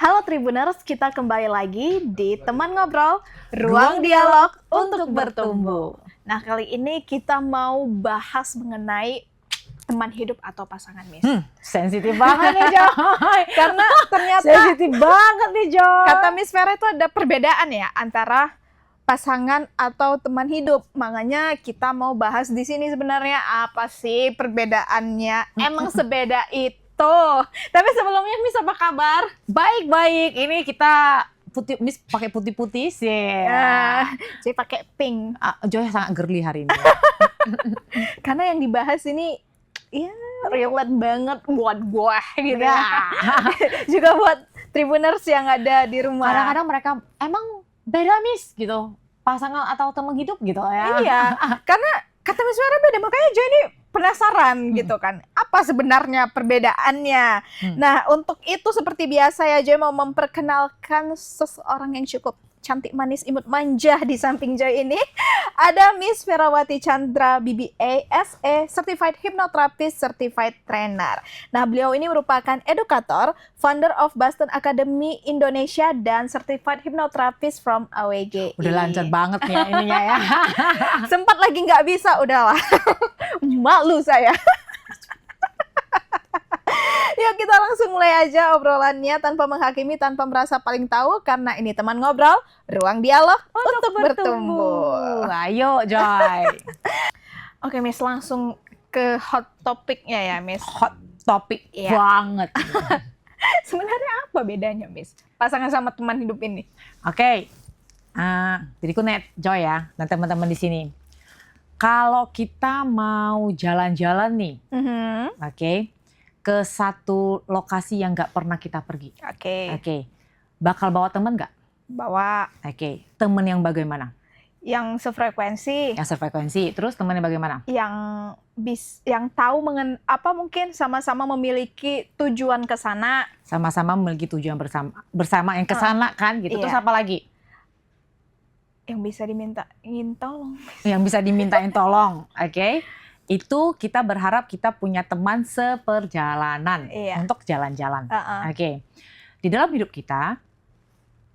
Halo Tribuners, kita kembali lagi di Teman Ngobrol, ruang dialog untuk bertumbuh. Nah, kali ini kita mau bahas mengenai teman hidup atau pasangan, Miss. Sensitif banget nih, Joy. Karena ternyata Sensitif banget nih, Joy. kata Miss Vera itu ada perbedaan ya antara pasangan atau teman hidup. Makanya kita mau bahas di sini sebenarnya apa sih perbedaannya? Emang sebeda itu? Tapi sebelumnya Miss apa kabar? Baik-baik. Ini kita putih, Miss pakai putih-putih sih. Saya pakai pink. Joy sangat girly hari ini. Karena yang dibahas ini ya relate banget buat gue gitu ya. Juga buat Tribuners yang ada di rumah. Kadang-kadang mereka emang beda, Miss, gitu. Pasangan atau teman hidup gitu ya. Iya, karena kata Miss Vera beda, makanya Joy ini penasaran gitu kan. Apa sebenarnya perbedaannya? Nah, untuk itu seperti biasa ya Joy mau memperkenalkan seseorang yang cukup cantik, manis, imut, manja di samping Joy ini. Ada Miss Verawati Chandra BBA SE, Certified Hypnotherapist, Certified Trainer. Nah, beliau ini merupakan edukator, founder of Boston Academy Indonesia, dan Certified Hypnotherapist from AWGI. Udah lancar banget nih ininya ya. Sempat lagi nggak bisa, udahlah. Malu saya. Yuk kita langsung mulai aja obrolannya tanpa menghakimi, tanpa merasa paling tahu, karena ini Teman Ngobrol, ruang dialog untuk bertumbuh. Ayo, Joy. Oke, Miss, langsung ke hot topiknya ya, Miss. Hot topik Iya. banget. Sebenarnya apa bedanya, Miss? Pasangan sama teman hidup ini. Oke. Diriku net, Joy ya, dan teman-teman di sini. Kalau kita mau jalan-jalan nih, oke, ke satu lokasi yang nggak pernah kita pergi. Oke. Bakal bawa temen nggak? Bawa Oke. Temen yang bagaimana? yang sefrekuensi, Yang sefrekuensi. Terus temen yang bagaimana? yang tahu mungkin sama-sama memiliki tujuan ke sana. Sama-sama memiliki tujuan bersama yang kesana kan gitu. Iya. Terus apa lagi? Yang bisa dimintain tolong. Yang bisa dimintain tolong. Oke. Itu kita berharap kita punya teman seperjalanan. Iya. Untuk jalan-jalan. Oke. Di dalam hidup kita,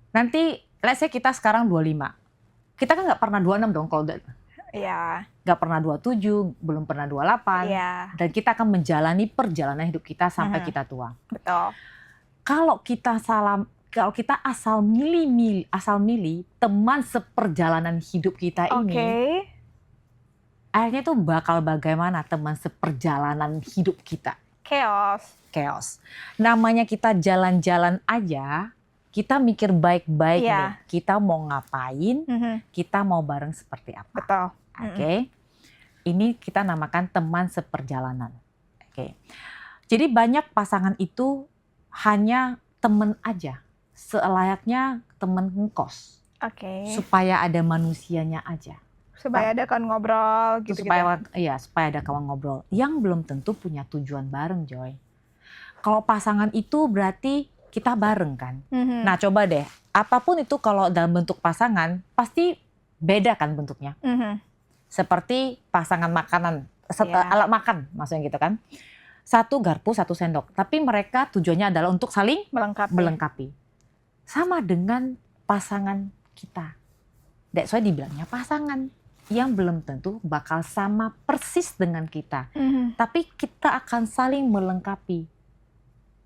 nanti let's say kita sekarang 25. Kita kan nggak pernah 26 dong kalau Iya. nggak pernah 27, belum pernah 28. Iya. Dan kita akan menjalani perjalanan hidup kita sampai kita tua. Betul. Kalau kita asal milih teman seperjalanan hidup kita ini, akhirnya tuh bakal bagaimana teman seperjalanan hidup kita? Chaos. Namanya kita jalan-jalan aja, kita mikir baik-baik nih. Kita mau ngapain, kita mau bareng seperti apa. Betul. Oke. Ini kita namakan teman seperjalanan. Oke. Jadi banyak pasangan itu hanya teman aja, selayaknya teman ngekos. Supaya ada manusianya aja. Supaya ada kawan ngobrol gitu. Supaya ada kawan ngobrol. Yang belum tentu punya tujuan bareng, Joy. Kalau pasangan itu berarti kita bareng kan. Nah, coba deh, apapun itu kalau dalam bentuk pasangan pasti beda kan bentuknya. Seperti pasangan makanan, alat makan maksudnya gitu kan. Satu garpu, satu sendok. Tapi mereka tujuannya adalah untuk saling melengkapi. Sama dengan pasangan kita. That's why dibilangnya pasangan. Yang belum tentu bakal sama persis dengan kita. Tapi kita akan saling melengkapi.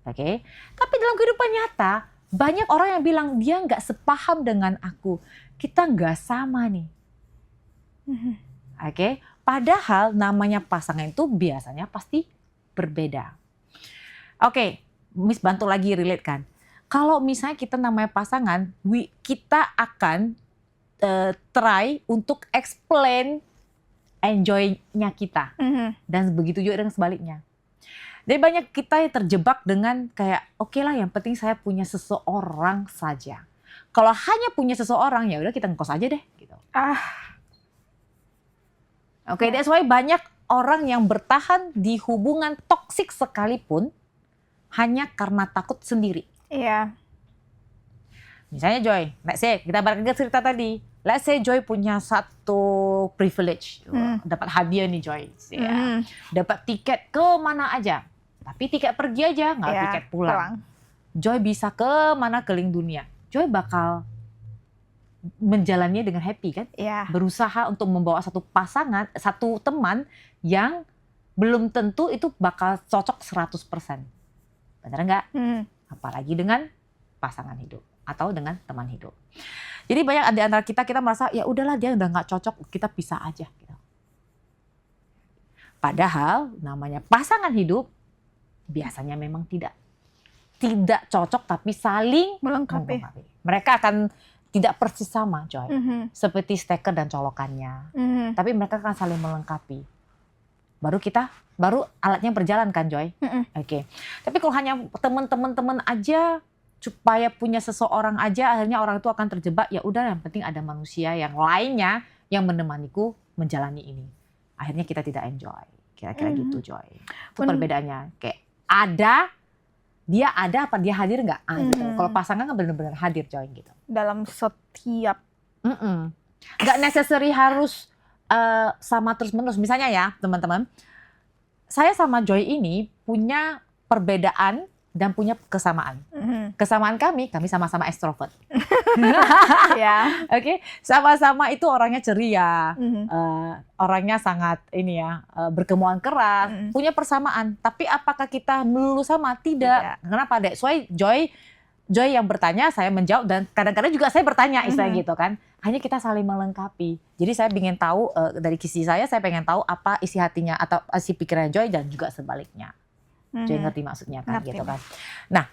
Oke. Tapi dalam kehidupan nyata, banyak orang yang bilang dia nggak sepaham dengan aku. Kita nggak sama nih. Oke. Padahal namanya pasangan itu biasanya pasti berbeda. Oke, Miss bantu lagi relate kan. Kalau misalnya kita namanya pasangan, kita akan try untuk explain enjoy-nya kita. Dan begitu juga dengan sebaliknya. Jadi banyak kita yang terjebak dengan kayak oke lah yang penting saya punya seseorang saja. Kalau hanya punya seseorang ya udah kita ngekos aja deh gitu. Oke, that's why banyak orang yang bertahan di hubungan toksik sekalipun hanya karena takut sendiri. Iya. Misalnya Joy, let's say kita balik ke cerita tadi. Let's say Joy punya satu privilege, dapat hadiah nih Joy. Dapat tiket ke mana aja. Tapi tiket pergi aja, nggak tiket pulang. Joy bisa ke mana keliling dunia, Joy bakal menjalannya dengan happy kan? Iya. Berusaha untuk membawa satu pasangan, satu teman yang belum tentu itu bakal cocok 100%. Benar nggak? Apalagi dengan pasangan hidup atau dengan teman hidup. Jadi banyak di antara kita merasa ya udahlah dia udah nggak cocok, kita pisah aja. Gitu. Padahal namanya pasangan hidup biasanya memang tidak cocok tapi saling melengkapi. Mereka akan tidak persis sama, Joy. Seperti steker dan colokannya. Tapi mereka akan saling melengkapi. Baru alatnya berjalan kan, Joy? Oke. Tapi kalau hanya teman-teman aja, supaya punya seseorang aja, akhirnya orang itu akan terjebak. Ya udah, yang penting ada manusia yang lainnya yang menemaniku menjalani ini. Akhirnya kita tidak enjoy. Kira-kira gitu, Joy. Itu perbedaannya. Kayak dia ada apa dia hadir nggak? Gitu. Kalau pasangan kan benar-benar hadir, Joy, gitu. Dalam setiap. Nggak necessary harus sama terus-menerus. Misalnya ya, teman-teman, saya sama Joy ini punya perbedaan dan punya kesamaan. Kesamaan kami sama-sama ekstrovert. Ya. Oke, sama-sama itu orangnya ceria, orangnya sangat berkemauan keras, punya persamaan. Tapi apakah kita melulu sama? Tidak. Kenapa, Dek? Soalnya Joy yang bertanya, saya menjawab, dan kadang-kadang juga saya bertanya, istilahnya gitu kan. Hanya kita saling melengkapi. Jadi saya ingin tahu dari sisi saya pengen tahu apa isi hatinya atau isi pikiran Joy dan juga sebaliknya. Joy ngerti maksudnya kan, gitu kan. Nah,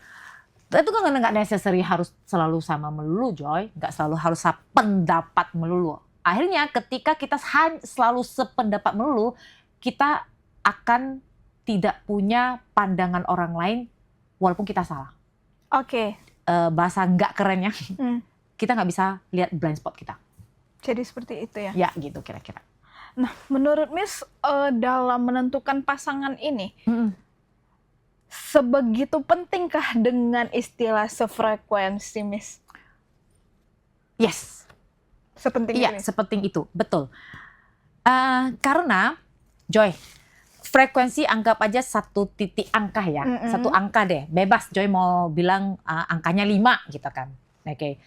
itu kan nggak necessary harus selalu sama melulu, Joy. Nggak selalu harus pendapat melulu. Akhirnya ketika kita selalu sependapat melulu, kita akan tidak punya pandangan orang lain walaupun kita salah. Oke. Bahasa nggak kerennya, kita nggak bisa lihat blind spot kita. Jadi seperti itu ya? Ya gitu kira-kira. Nah, menurut Miss, dalam menentukan pasangan ini, sebegitu pentingkah dengan istilah sefrekuensi, Miss? Yes. Sepenting ini? Iya, sepenting itu, betul. Karena, Joy, frekuensi anggap aja satu titik angka ya, satu angka deh, bebas Joy mau bilang angkanya 5 gitu kan. Oke.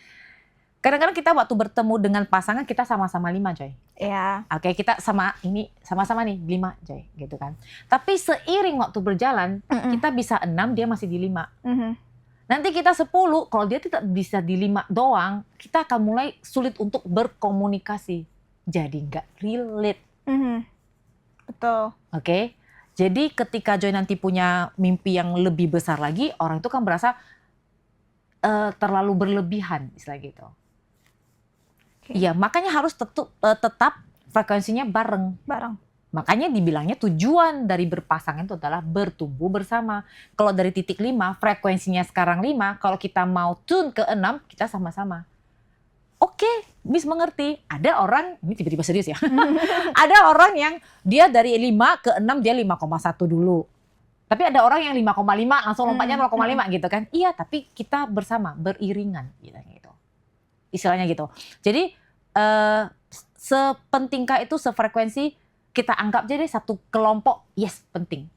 Kadang-kadang kita waktu bertemu dengan pasangan kita sama-sama 5, Joy. Iya. Oke, kita sama-sama nih 5, Joy, gitu kan. Tapi seiring waktu berjalan, kita bisa 6, dia masih di 5. Nanti kita 10, kalau dia tidak bisa di 5 doang, kita akan mulai sulit untuk berkomunikasi. Jadi nggak relate. Betul. Oke. Jadi ketika Joy nanti punya mimpi yang lebih besar lagi, orang itu kan merasa terlalu berlebihan, istilah gitu. Iya, makanya harus tetap frekuensinya bareng. Makanya dibilangnya tujuan dari berpasangan itu adalah bertumbuh bersama. Kalau dari titik 5, frekuensinya sekarang 5, kalau kita mau tune ke 6, kita sama-sama. Oke, Miss mengerti. Ada orang, ini tiba-tiba serius ya. Ada orang yang dia dari 5 ke 6, dia 5,1 dulu. Tapi ada orang yang 5,5 langsung lompatnya 0,5 gitu kan. Iya, tapi kita bersama, beriringan gitu. Istilahnya gitu. Jadi sepentingkah itu, sefrekuensi, kita anggap jadi satu kelompok, yes, penting.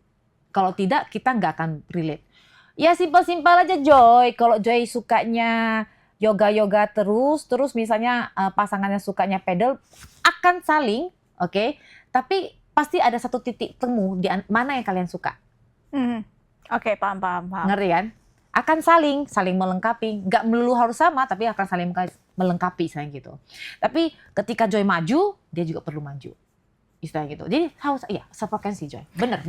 Kalau tidak, kita nggak akan relate. Ya simpel-simpel aja, Joy. Kalau Joy sukanya yoga-yoga terus misalnya pasangannya sukanya pedal, akan saling, oke? Tapi pasti ada satu titik temu di mana yang kalian suka. Oke, paham. Ngerti kan? Akan saling melengkapi. Nggak melulu harus sama, tapi akan saling melengkapi, sayang gitu. Tapi ketika Joy maju, dia juga perlu maju. Istilah gitu. Jadi harus, iya, sefrekuensi, Joy. Bener.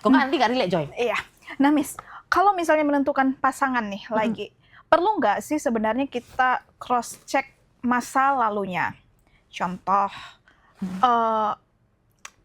Kok nanti nggak relate, Joy? Iya. Nah, Miss, kalau misalnya menentukan pasangan nih lagi, perlu nggak sih sebenarnya kita cross check masa lalunya? Contoh,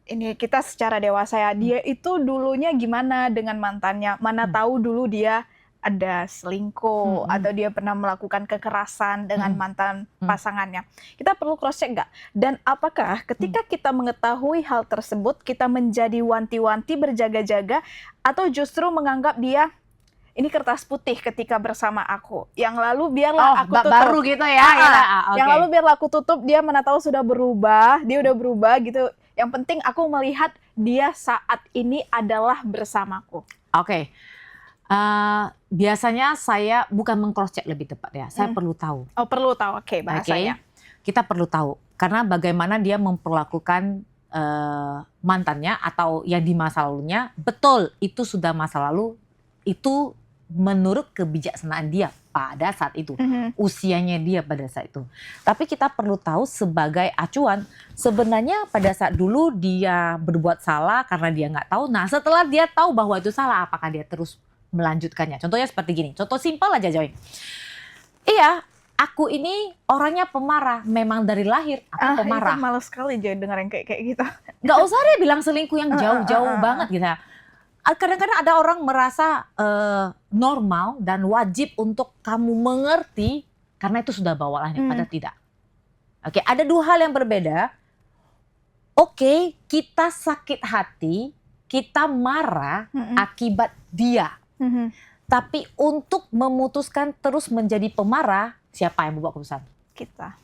ini kita secara dewasa ya, dia itu dulunya gimana dengan mantannya? Mana tahu dulu dia ada selingkuh atau dia pernah melakukan kekerasan dengan mantan pasangannya. Kita perlu cross check nggak? Dan apakah ketika kita mengetahui hal tersebut, kita menjadi wanti-wanti berjaga-jaga atau justru menganggap dia ini kertas putih ketika bersama aku. Yang lalu biarlah aku tutup. Baru gitu ya. Yang lalu biarlah aku tutup, dia mana tahu sudah berubah, dia udah berubah gitu. Yang penting aku melihat dia saat ini adalah bersamaku. Oke. Biasanya saya bukan meng-cross check lebih tepat ya. Saya perlu tahu. Oh, perlu tahu. Oke, bahasanya. Kita perlu tahu karena bagaimana dia memperlakukan mantannya atau yang di masa lalunya. Betul, itu sudah masa lalu. Itu menurut kebijaksanaan dia pada saat itu, usianya dia pada saat itu. Tapi kita perlu tahu sebagai acuan, sebenarnya pada saat dulu dia berbuat salah karena dia nggak tahu. Nah, setelah dia tahu bahwa itu salah, apakah dia terus melanjutkannya? Contohnya seperti gini, contoh simpel aja Joy. Iya, aku ini orangnya pemarah, memang dari lahir aku pemarah. Itu malu sekali Joy dengar yang kayak gitu. Nggak usah deh bilang selingkuh yang jauh-jauh banget gitu. Kadang-kadang ada orang merasa normal dan wajib untuk kamu mengerti karena itu sudah bawaannya, padahal tidak. Oke, ada dua hal yang berbeda. Oke, kita sakit hati, kita marah akibat dia. Tapi untuk memutuskan terus menjadi pemarah, siapa yang membuat keputusan? Kita.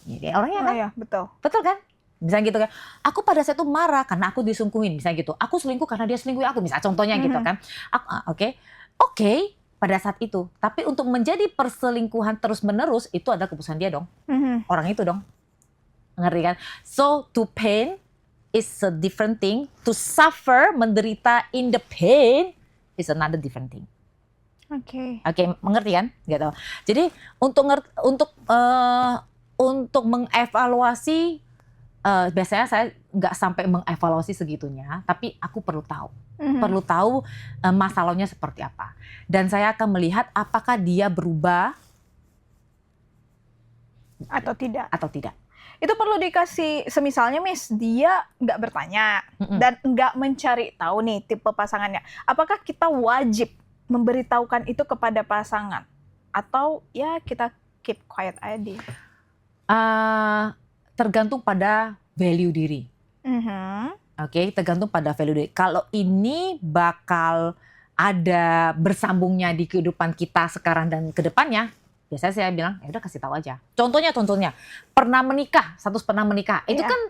Jadi orangnya kan? Iya, betul. Betul kan? Misalnya gitu kan, aku pada saat itu marah karena aku diselingkuhin, misalnya gitu. Aku selingkuh karena dia selingkuhin aku, misalnya contohnya gitu kan. Oke, pada saat itu. Tapi untuk menjadi perselingkuhan terus-menerus, itu ada keputusan dia dong. Orang itu dong. Ngerti kan? So, to pain is a different thing. To suffer, menderita in the pain is another different thing. Oke, mengerti kan? Gitu. Jadi, untuk mengevaluasi, biasanya saya nggak sampai mengevaluasi segitunya, tapi aku perlu tahu. Perlu tahu masalahnya seperti apa. Dan saya akan melihat apakah dia berubah atau tidak. Itu perlu dikasih, semisalnya Miss, dia nggak bertanya dan nggak mencari tahu nih tipe pasangannya. Apakah kita wajib memberitahukan itu kepada pasangan? Atau ya kita keep quiet aja? Tergantung pada value diri. Tergantung pada value diri. Kalau ini bakal ada bersambungnya di kehidupan kita sekarang dan ke depannya, biasanya saya bilang, ya udah kasih tahu aja. Contohnya, pernah menikah, status pernah menikah. Itu kan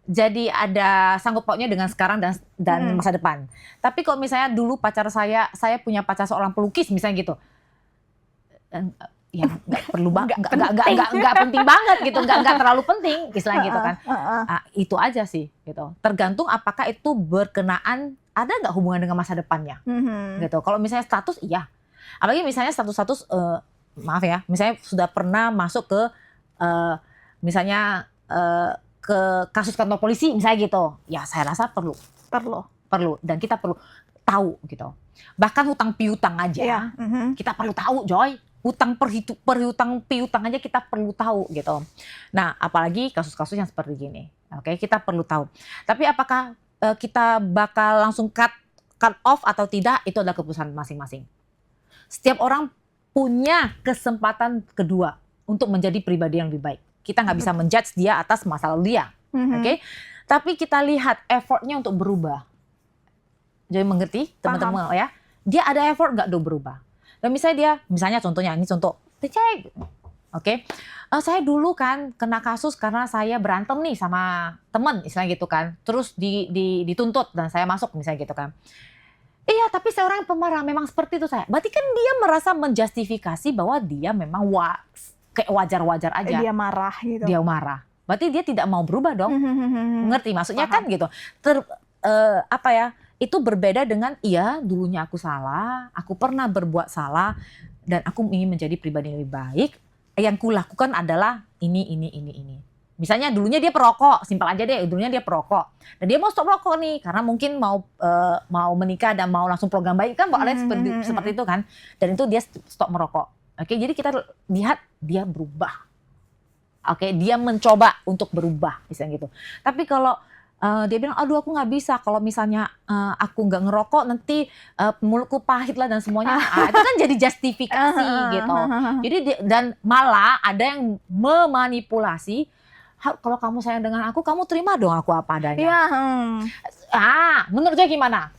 jadi ada sangkut pautnya dengan sekarang dan masa depan. Tapi kalau misalnya dulu pacar saya punya pacar seorang pelukis misalnya gitu. Ya nggak perlu banget, nggak penting banget gitu, nggak terlalu penting istilahnya gitu kan. Itu aja sih gitu. Tergantung apakah itu berkenaan, ada nggak hubungan dengan masa depannya gitu. Kalau misalnya status, iya. Apalagi misalnya status maaf ya, misalnya sudah pernah masuk ke misalnya ke kasus kantor polisi misalnya gitu, ya saya rasa perlu dan kita perlu tahu gitu. Bahkan hutang piutang aja kita perlu tahu, Joy. Hutang piutang aja kita perlu tahu gitu. Nah, apalagi kasus-kasus yang seperti gini. Kita perlu tahu. Tapi apakah kita bakal langsung cut off atau tidak, itu adalah keputusan masing-masing. Setiap orang punya kesempatan kedua untuk menjadi pribadi yang lebih baik. Kita nggak bisa menjudge dia atas masa lalu dia. Tapi kita lihat effortnya untuk berubah. Jadi mengerti teman-teman ya? Dia ada effort nggak untuk berubah? Dan misalnya contohnya, ini contoh, saya dulu kan kena kasus karena saya berantem nih sama temen, misalnya gitu kan. Terus dituntut dan saya masuk, misalnya gitu kan. Iya, tapi saya orang yang pemarah, memang seperti itu saya. Berarti kan dia merasa menjustifikasi bahwa dia memang kayak wajar-wajar aja. Dia marah gitu. Dia marah. Berarti dia tidak mau berubah dong. Mengerti maksudnya? Paham. Kan gitu. Itu berbeda dengan, iya dulunya aku salah, aku pernah berbuat salah, dan aku ingin menjadi pribadi yang lebih baik. Yang kulakukan adalah ini. Misalnya dulunya dia perokok, simpel aja deh, dulunya dia perokok. Dan dia mau stop rokok nih, karena mungkin mau menikah dan mau langsung program baik, kan boleh seperti itu kan. Dan itu dia stop merokok. Jadi kita lihat dia berubah. Dia mencoba untuk berubah, misalnya gitu. Tapi kalau dia bilang, aduh aku nggak bisa, kalau misalnya aku nggak ngerokok nanti mulutku pahit lah dan semuanya. Itu kan jadi justifikasi gitu. Jadi dan malah ada yang memanipulasi, kalau kamu sayang dengan aku, kamu terima dong aku apa adanya. Menurut dia gimana?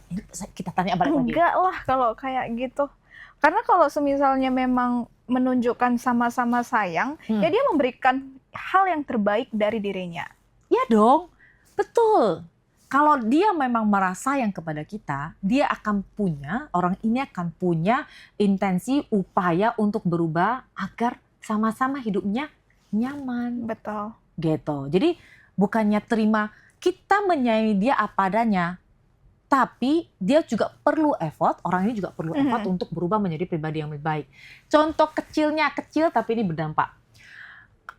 Kita tanya balik lagi. Enggak lah kalau kayak gitu. Karena kalau semisalnya memang menunjukkan sama-sama sayang, ya dia memberikan hal yang terbaik dari dirinya. Ya dong. Betul. Kalau dia memang merasa sayang kepada kita, dia akan punya, orang ini akan punya intensi, upaya untuk berubah agar sama-sama hidupnya nyaman. Betul. Gitu. Jadi bukannya terima, kita menyayangi dia apa adanya, tapi dia juga perlu effort, orang ini juga perlu effort untuk berubah menjadi pribadi yang lebih baik. Contoh kecilnya, kecil tapi ini berdampak.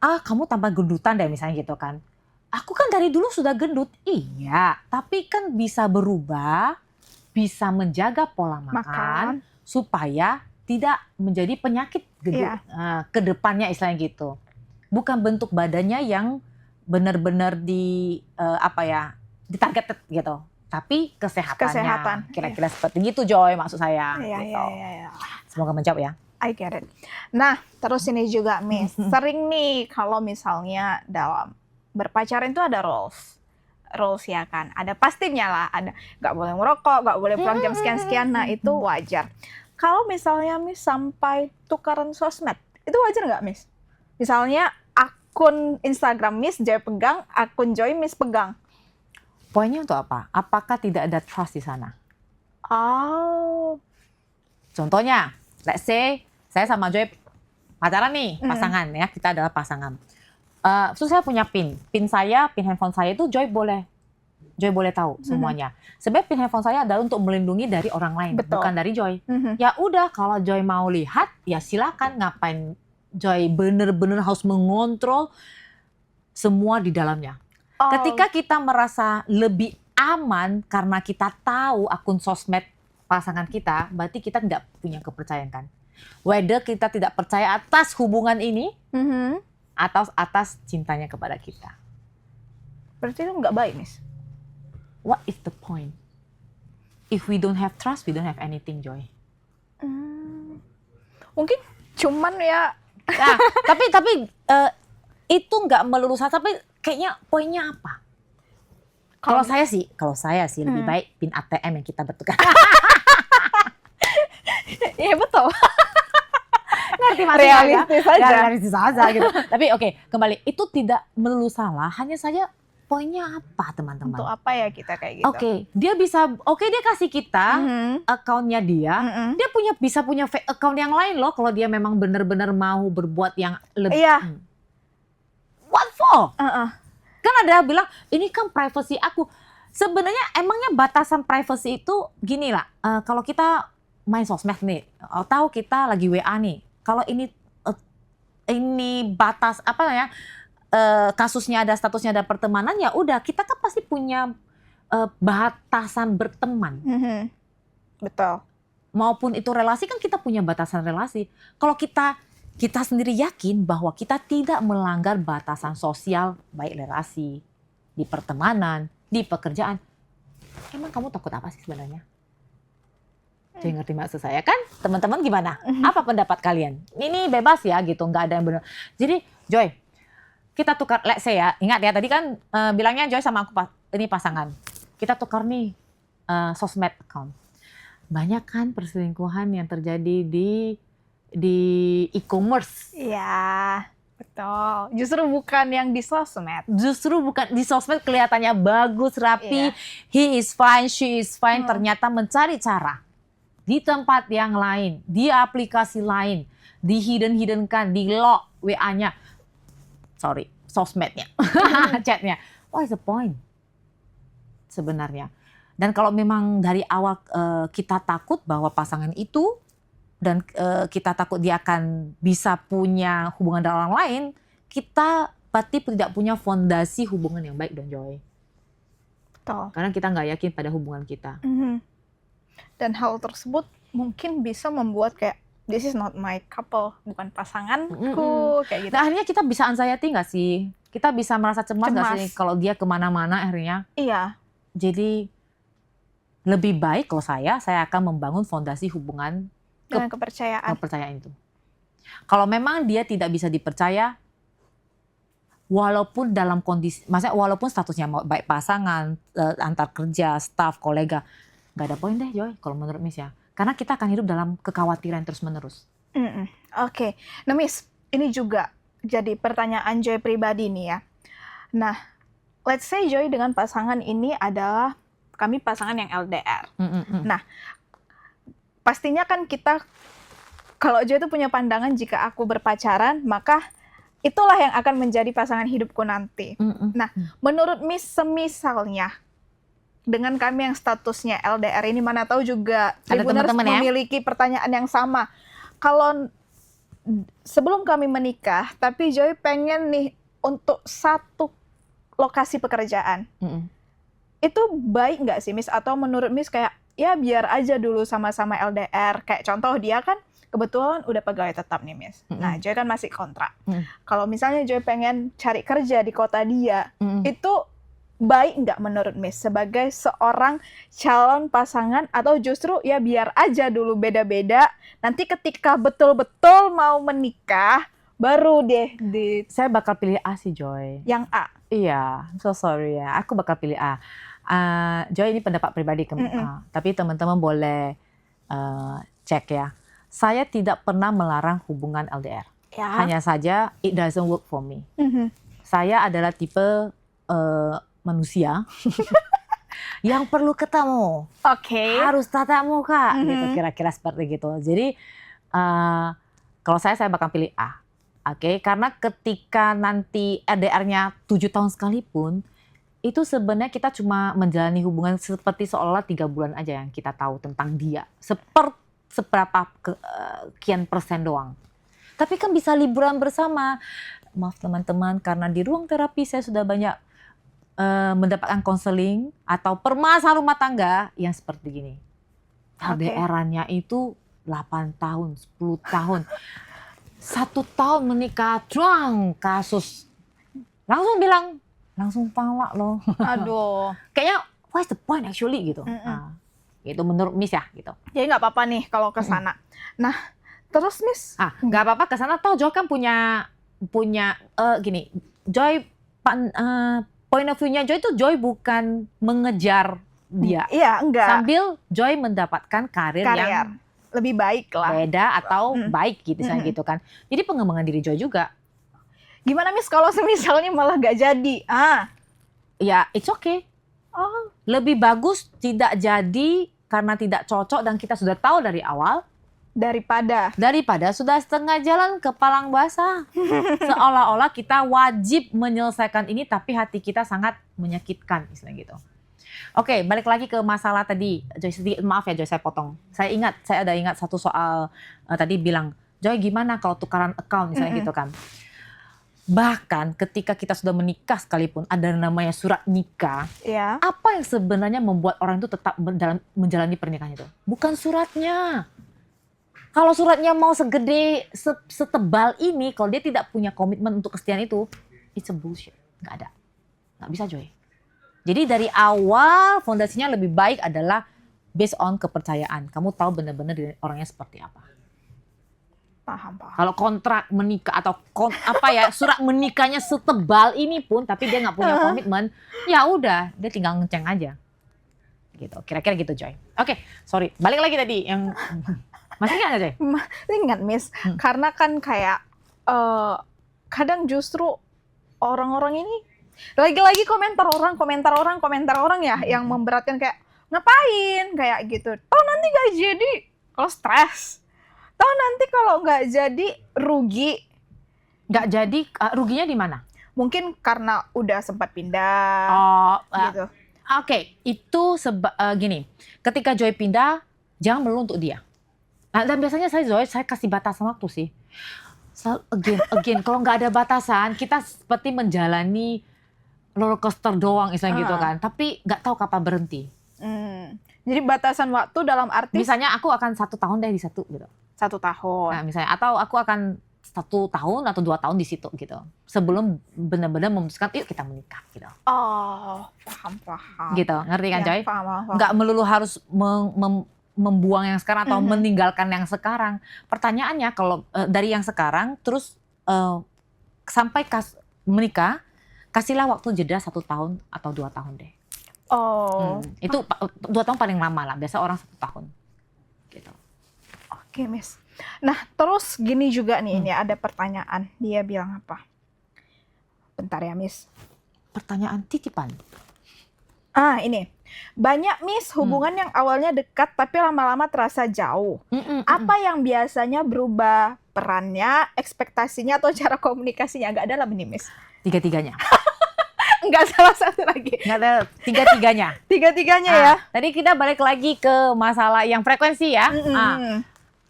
Kamu tambah gendutan deh misalnya gitu kan. Aku kan dari dulu sudah gendut. Iya, tapi kan bisa berubah, bisa menjaga pola makan. Supaya tidak menjadi penyakit ke depannya istilahnya gitu. Bukan bentuk badannya yang benar-benar ditarget gitu. Tapi kesehatannya. Kira-kira seperti gitu Joy maksud saya. Gitu. Iya. Semoga menjawab ya. I get it. Nah, terus ini juga Miss, sering nih kalau misalnya dalam berpacaran itu ada rules ya kan. Ada pastinya lah, ada nggak boleh merokok, nggak boleh pulang jam sekian-sekian. Nah, itu wajar. Kalau misalnya Miss sampai tukaran sosmed, itu wajar nggak Miss? Misalnya akun Instagram Miss Joy pegang, akun Joy Miss pegang. Poinnya untuk apa? Apakah tidak ada trust di sana? Contohnya, let's say saya sama Joy pacaran nih, pasangan ya, kita adalah pasangan. Terus saya punya pin saya, pin handphone saya itu Joy boleh tahu semuanya. Sebenarnya pin handphone saya adalah untuk melindungi dari orang lain, bukan dari Joy. Ya udah, kalau Joy mau lihat, ya silakan. Ngapain Joy bener-bener harus mengontrol semua di dalamnya. Ketika kita merasa lebih aman karena kita tahu akun sosmed pasangan kita, berarti kita tidak punya kepercayaan kan. Whether kita tidak percaya atas hubungan ini, atau atas cintanya kepada kita. Berarti itu nggak baik, Miss. What is the point? If we don't have trust, we don't have anything, Joy. Mungkin cuman ya. Nah, tapi itu nggak melulu tapi kayaknya poinnya apa? Kalau saya sih lebih baik pin ATM yang kita bertukar. Iya betul. Ngerti maksudnya? Realistis saja gitu. Tapi oke, kembali itu tidak melulu salah, hanya saja poinnya apa teman-teman? Untuk apa ya kita kayak gitu? Dia kasih kita account-nya dia, dia bisa punya fake account yang lain loh kalau dia memang benar-benar mau berbuat yang lebih. What for? Kan ada yang bilang ini kan privacy aku. Sebenarnya emangnya batasan privacy itu gini lah. Kalau kita main sosmed nih, tahu kita lagi WA nih. Kalau ini batas kasusnya ada, statusnya ada pertemanan, ya udah kita kan pasti punya batasan berteman. Betul. Maupun itu relasi kan kita punya batasan relasi. Kalau kita sendiri yakin bahwa kita tidak melanggar batasan sosial, baik relasi, di pertemanan, di pekerjaan. Emang kamu takut apa sih sebenarnya? Jadi ngerti maksud saya kan? Teman-teman gimana? Apa pendapat kalian? Ini bebas ya gitu, nggak ada yang benar. Jadi Joy, kita tukar, let's say ya, ingat ya tadi kan bilangnya Joy sama aku ini pasangan. Kita tukar nih sosmed account. Banyak kan perselingkuhan yang terjadi di e-commerce. Iya, betul. Justru bukan yang di sosmed. Justru bukan di sosmed kelihatannya bagus, rapi, he is fine, she is fine. Ternyata mencari cara di tempat yang lain, di aplikasi lain, di hidden-kan, di lock WA-nya. Sorry, sosmednya, chatnya. What is the point? Sebenarnya. Dan kalau memang dari awal kita takut bahwa pasangan itu dan kita takut dia akan bisa punya hubungan dengan orang lain, kita berarti tidak punya fondasi hubungan yang baik dong Joy. Betul. Karena kita nggak yakin pada hubungan kita. Dan hal tersebut mungkin bisa membuat kayak this is not my couple, bukan pasanganku, kayak gitu. Nah, akhirnya kita bisa anxiety nggak sih? Kita bisa merasa cemas nggak sih kalau dia kemana-mana akhirnya? Iya. Jadi lebih baik kalau saya akan membangun fondasi hubungan dengan kepercayaan itu. Kalau memang dia tidak bisa dipercaya, walaupun dalam kondisi, maksudnya walaupun statusnya baik pasangan, antar kerja, staf, kolega, nggak ada poin deh Joy kalau menurut Miss ya. Karena kita akan hidup dalam kekhawatiran terus-menerus. Oke. Nah Miss, ini juga jadi pertanyaan Joy pribadi nih ya. Nah, let's say Joy dengan pasangan ini adalah kami pasangan yang LDR. Nah, pastinya kan kita, kalau Joy itu punya pandangan jika aku berpacaran, maka itulah yang akan menjadi pasangan hidupku nanti. Nah, menurut Miss, semisalnya dengan kami yang statusnya LDR ini, mana tahu juga Tribuners memiliki pertanyaan yang sama. Kalau sebelum kami menikah, tapi Joy pengen nih untuk satu lokasi pekerjaan. Itu baik nggak sih, Miss? Atau menurut Miss kayak, ya biar aja dulu sama-sama LDR. Kayak contoh dia kan kebetulan udah pegawai tetap nih, Miss. Nah, Joy kan masih kontrak. Kalau misalnya Joy pengen cari kerja di kota dia, itu baik nggak menurut Miss sebagai seorang calon pasangan, atau justru ya biar aja dulu beda-beda, nanti ketika betul-betul mau menikah baru deh Saya bakal pilih A sih, Joy. Yang A. Iya, so sorry ya, aku bakal pilih A. Joy, ini pendapat pribadi tapi teman-teman boleh cek ya. Saya tidak pernah melarang hubungan LDR. Ya. Hanya saja it doesn't work for me. Saya adalah tipe manusia yang perlu ketemu. Harus tatap muka gitu, kira-kira seperti gitu. Jadi kalau saya bakal pilih A. Karena ketika nanti LDR-nya 7 tahun sekalipun, itu sebenarnya kita cuma menjalani hubungan seperti seolah 3 bulan aja yang kita tahu tentang dia. Seberapa kian persen doang. Tapi kan bisa liburan bersama. Maaf teman-teman, karena di ruang terapi saya sudah banyak mendapatkan konseling atau permasalahan rumah tangga yang seperti gini. LDR-nya itu 8 tahun, 10 tahun. 1 tahun menikah, kasus. Langsung bilang, langsung talak loh. Aduh. Kayaknya, what's the point actually gitu. Gitu menurut Miss ya gitu. Jadi nggak apa-apa nih kalau ke sana. Nah, terus Miss? Nggak apa-apa ke sana. Toh Joy kan punya gini. Joy point of view-nya Joy itu Joy bukan mengejar dia. Iya, enggak. Sambil Joy mendapatkan karir yang lebih baik lah. Beda atau baik gitu gitu kan. Jadi pengembangan diri Joy juga. Gimana Miss kalau misalnya malah nggak jadi? Ya, it's okay. Lebih bagus tidak jadi karena tidak cocok dan kita sudah tahu dari awal. Daripada sudah setengah jalan kepalang basah. Seolah-olah kita wajib menyelesaikan ini tapi hati kita sangat menyakitkan, istilahnya gitu. Oke, balik lagi ke masalah tadi. Joy, sedikit maaf ya Joy, saya potong. Saya ada ingat satu soal tadi bilang, Joy gimana kalau tukaran account misalnya gitu kan. Bahkan ketika kita sudah menikah sekalipun ada namanya surat nikah. Ya. Apa yang sebenarnya membuat orang itu tetap menjalani pernikahan itu? Bukan suratnya. Kalau suratnya mau segede, setebal ini, kalau dia tidak punya komitmen untuk kesetiaan itu, it's a bullshit. Nggak ada. Nggak bisa Joy. Jadi dari awal fondasinya lebih baik adalah based on kepercayaan. Kamu tahu benar-benar orangnya seperti apa. Paham. Kalau kontrak menikah atau surat menikahnya setebal ini pun, tapi dia nggak punya komitmen, ya udah dia tinggal ngeceng aja. Gitu. Kira-kira gitu Joy. Oke, sorry. Balik lagi tadi yang masih ingat nggak Joy? Ingat Miss. Karena kan kayak kadang justru orang-orang ini lagi-lagi komentar orang ya yang memberatkan kayak ngapain kayak gitu. Toh nanti nggak jadi, kalau stres. Toh nanti kalau nggak jadi rugi. Nggak jadi, ruginya di mana? Mungkin karena udah sempat pindah. Gitu. Oke, itu gini. Ketika Joy pindah, jangan melulu untuk dia. Nah, dan biasanya saya kasih batasan waktu sih. So, again, kalau nggak ada batasan, kita seperti menjalani roller coaster doang, misalnya gitu kan. Tapi nggak tahu kapan berhenti. Jadi batasan waktu dalam arti? Misalnya aku akan 1 tahun deh di satu gitu. 1 tahun. Nah, misalnya, atau aku akan 1 tahun atau 2 tahun di situ gitu. Sebelum benar-benar memutuskan, yuk kita menikah gitu. Oh, paham. Gitu, ngerti kan Joy? Paham. Nggak melulu harus membuang yang sekarang atau meninggalkan yang sekarang. Pertanyaannya kalau dari yang sekarang terus sampai menikah, kasihlah waktu jeda 1 tahun atau 2 tahun deh. Itu 2 tahun paling lama lah. Biasa orang 1 tahun. Gitu. Oke, Miss. Nah, terus gini juga nih, ini ada pertanyaan. Dia bilang apa? Bentar ya, Miss. pertanyaan titipan. Ini. Banyak Miss hubungan yang awalnya dekat tapi lama-lama terasa jauh. Apa yang biasanya berubah? Perannya, ekspektasinya, atau cara komunikasinya? Agak dalam ini Miss. Tiga-tiganya. Enggak salah satu lagi. Nggak ada, tiga-tiganya. Tiga-tiganya ya. Tadi kita balik lagi ke masalah yang frekuensi ya.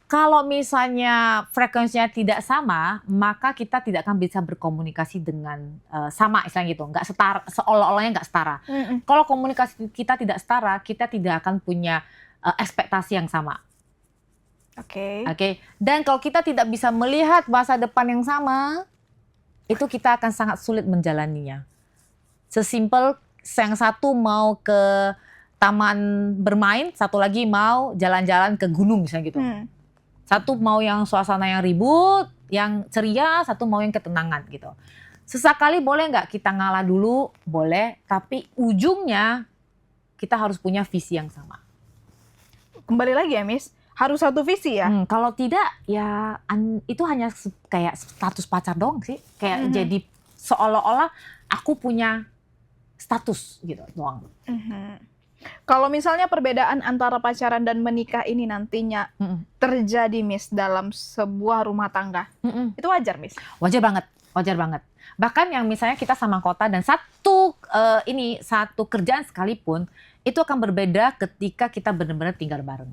Kalau misalnya frekuensinya tidak sama, maka kita tidak akan bisa berkomunikasi dengan sama, istilahnya gitu. Nggak setara, seolah-olahnya nggak setara. Kalau komunikasi kita tidak setara, kita tidak akan punya ekspektasi yang sama. Oke. Dan kalau kita tidak bisa melihat masa depan yang sama, itu kita akan sangat sulit menjalaninya. Sesimpel yang satu mau ke taman bermain, satu lagi mau jalan-jalan ke gunung misalnya gitu. Satu mau yang suasana yang ribut, yang ceria, satu mau yang ketenangan gitu. Sesekali boleh nggak kita ngalah dulu? Boleh, tapi ujungnya kita harus punya visi yang sama. Kembali lagi ya Miss, harus satu visi ya? Kalau tidak ya itu hanya kayak status pacar doang sih. Kayak jadi seolah-olah aku punya status gitu doang. Kalau misalnya perbedaan antara pacaran dan menikah ini nantinya terjadi Miss dalam sebuah rumah tangga, itu wajar Miss? Wajar banget. Bahkan yang misalnya kita sama kota dan satu kerjaan sekalipun, itu akan berbeda ketika kita benar-benar tinggal bareng.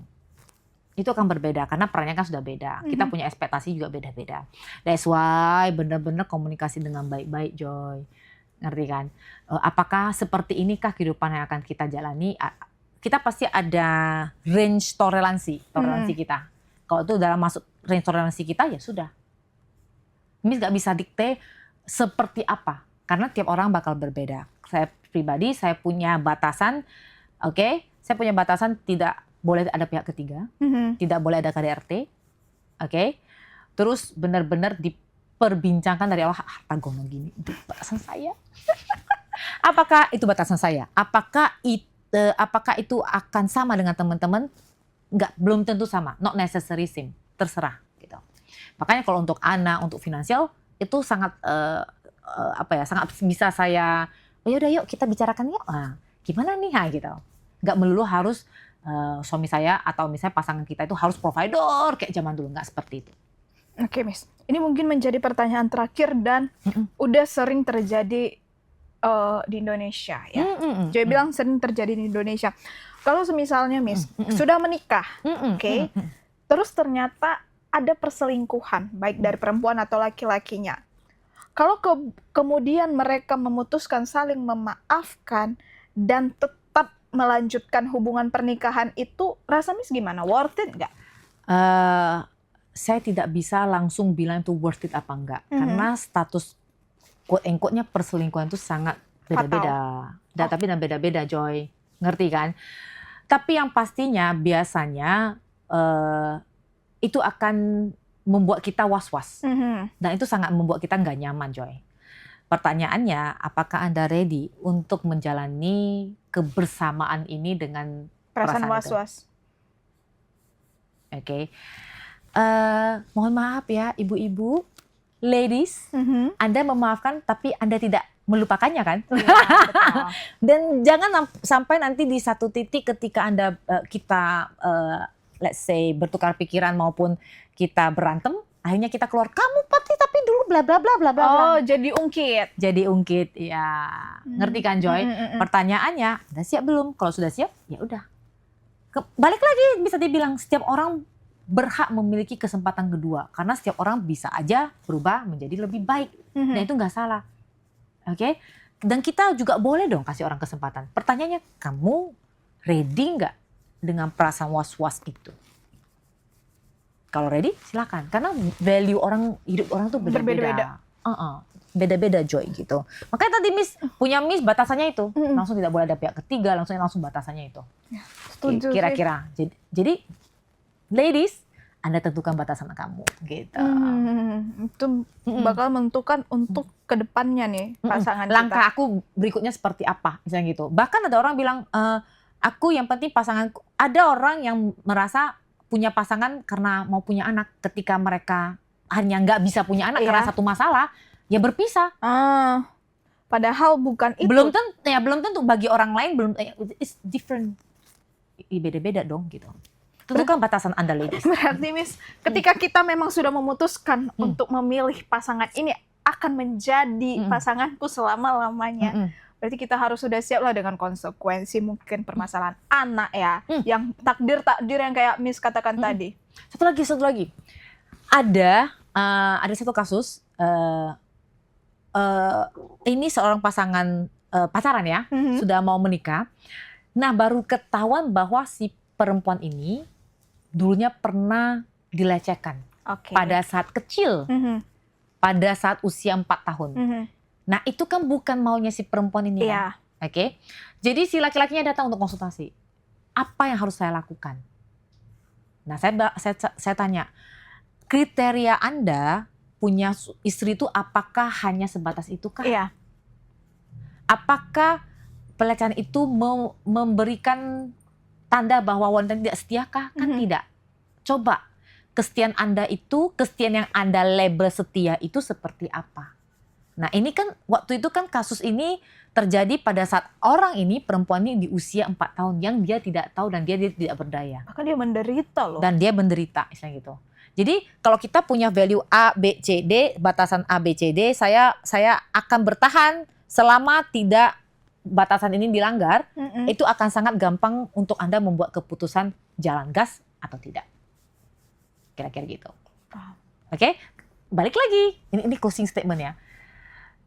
Itu akan berbeda karena perannya kan sudah beda. Kita punya ekspektasi juga beda-beda. That's why benar-benar komunikasi dengan baik-baik, Joy. Ngerti kan? Apakah seperti inikah kehidupan yang akan kita jalani? Kita pasti ada range toleransi kita. Kalau itu dalam masuk range toleransi kita, ya sudah. Miss gak bisa dikte seperti apa. Karena tiap orang bakal berbeda. Saya pribadi, saya punya batasan. Saya punya batasan tidak boleh ada pihak ketiga. Tidak boleh ada KDRT. Terus benar-benar diperbincangkan dari awal, harta gono gini, itu batasan saya. Apakah itu batasan saya? Apakah itu akan sama dengan teman-teman? Belum tentu sama. Not necessary same. Terserah gitu. Makanya kalau untuk anak, untuk finansial itu sangat sangat bisa saya, yaudah yuk kita bicarakan yuk. Gimana nih gitu. Nggak melulu harus suami saya atau misalnya pasangan kita itu harus provider kayak zaman dulu, nggak seperti itu. Oke Miss, ini mungkin menjadi pertanyaan terakhir dan udah sering terjadi di Indonesia ya. Jadi bilang sering terjadi di Indonesia. Kalau semisalnya Miss sudah menikah, terus ternyata ada perselingkuhan baik dari perempuan atau laki-lakinya. Kalau kemudian mereka memutuskan saling memaafkan dan tetap melanjutkan hubungan pernikahan itu, rasa Miss gimana? Worth it nggak? Saya tidak bisa langsung bilang itu worth it apa enggak. Karena status quote-unquote-nya perselingkuhan itu sangat beda-beda. Tapi beda-beda, Joy. Ngerti kan? Tapi yang pastinya biasanya itu akan membuat kita was-was. Dan itu sangat membuat kita nggak nyaman, Joy. Pertanyaannya, apakah Anda ready untuk menjalani kebersamaan ini dengan perasaan was-was? Mohon maaf ya ibu-ibu, ladies, Anda memaafkan tapi Anda tidak melupakannya kan? Ya, betul. Dan jangan sampai nanti di satu titik ketika kita let's say bertukar pikiran maupun kita berantem, akhirnya kita keluar, kamu tapi dulu bla bla bla bla bla. Oh, jadi ungkit. Ya. Ngerti kan, Joy? Pertanyaannya, Anda siap belum? Kalau sudah siap, ya udah. Balik lagi, bisa dibilang setiap orang berhak memiliki kesempatan kedua karena setiap orang bisa aja berubah menjadi lebih baik dan itu nggak salah, dan kita juga boleh dong kasih orang kesempatan. Pertanyaannya, kamu ready nggak dengan perasaan was-was itu? Kalau ready silakan, karena value hidup orang tuh beda-beda. Beda-beda, Joy gitu. Makanya tadi Miss punya batasannya itu langsung tidak boleh ada pihak ketiga, langsung batasannya itu. Setuju. Kira-kira. Jadi ladies, Anda tentukan batasan kamu, gitu. Itu bakal menentukan untuk kedepannya nih pasangan Langkah kita. aku berikutnya seperti apa, misalnya gitu. Bahkan ada orang bilang, aku yang penting pasanganku. Ada orang yang merasa punya pasangan karena mau punya anak. Ketika mereka hanya nggak bisa punya anak karena satu masalah, ya berpisah. Padahal bukan itu. Belum tentu bagi orang lain it's different. Beda-beda dong gitu. Tentukan batasan Anda, ladies. Berarti Miss, ketika kita memang sudah memutuskan untuk memilih pasangan ini akan menjadi pasanganku selama-lamanya. Berarti kita harus sudah siap lah dengan konsekuensi mungkin permasalahan anak ya, yang takdir yang kayak Miss katakan tadi. Satu lagi. Ada satu kasus. Ini seorang pasangan pacaran ya, sudah mau menikah. Nah, baru ketahuan bahwa si perempuan ini dulunya pernah dilecehkan pada saat kecil, pada saat usia 4 tahun. Nah, itu kan bukan maunya si perempuan ini kan? Oke. Jadi si laki-lakinya datang untuk konsultasi. Apa yang harus saya lakukan? Nah, saya tanya, kriteria Anda punya istri itu apakah hanya sebatas itu kah? Iya. Apakah pelecehan itu memberikan tanda bahwa wanita tidak setia kah? Kan tidak. Coba kesetiaan Anda itu, kesetiaan yang Anda label setia itu seperti apa? Nah, ini kan waktu itu kan kasus ini terjadi pada saat orang ini, perempuan ini di usia 4 tahun yang dia tidak tahu dan dia tidak berdaya. Bahkan dia menderita loh. Dan dia menderita, istilahnya gitu. Jadi kalau kita punya value A, B, C, D, batasan A, B, C, D, saya akan bertahan selama tidak batasan ini dilanggar, itu akan sangat gampang untuk Anda membuat keputusan jalan gas atau tidak. Kira-kira gitu. Oke? Balik lagi. Ini closing statement ya.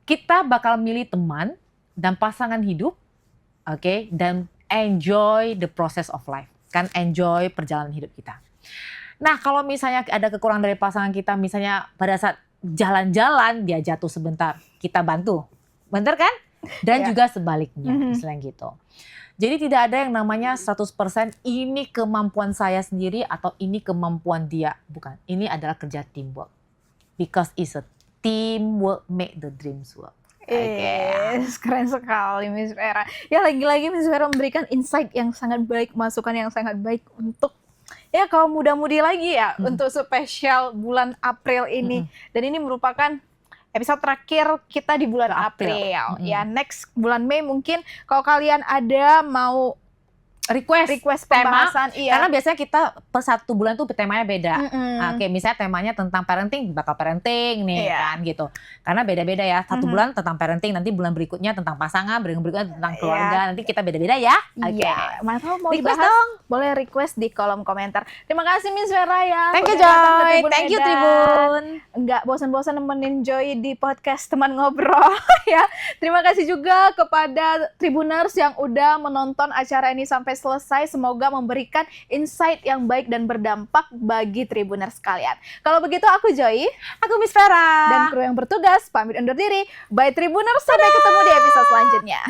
Kita bakal milih teman dan pasangan hidup, oke, dan enjoy the process of life. Kan enjoy perjalanan hidup kita. Nah, kalau misalnya ada kekurangan dari pasangan kita, misalnya pada saat jalan-jalan dia jatuh sebentar, kita bantu. Bener kan? Dan juga sebaliknya, misalnya gitu. Jadi tidak ada yang namanya 100% ini kemampuan saya sendiri atau ini kemampuan dia. Bukan, ini adalah kerja teamwork. Because it's a teamwork make the dreams work. Keren sekali Miss Vera. Ya lagi-lagi Miss Vera memberikan insight yang sangat baik, masukan yang sangat baik untuk ya kaum muda-mudi lagi ya, untuk spesial bulan April ini. Dan ini merupakan episode terakhir kita di bulan April. Ya next bulan Mei mungkin kalau kalian ada mau request pembahasan, karena biasanya kita per 1 bulan tuh temanya beda. Oke, misalnya temanya tentang parenting, bakal parenting nih kan gitu. Karena beda-beda ya. 1 bulan tentang parenting, nanti bulan berikutnya tentang pasangan, berikutnya tentang keluarga. Nanti kita beda-beda ya. Oke. Mau dibahas dong? Boleh request di kolom komentar. Terima kasih Miss Vera ya. Thank you Joy. Thank you Tribun. Enggak bosan-bosan nemenin Joy di podcast Teman Ngobrol ya. Terima kasih juga kepada Tribuners yang udah menonton acara ini sampai selesai. Semoga memberikan insight yang baik dan berdampak bagi Tribuners sekalian. Kalau begitu aku Joy, aku Miss Vera, dan kru yang bertugas pamit undur diri. Bye Tribuners, sampai ketemu di episode selanjutnya.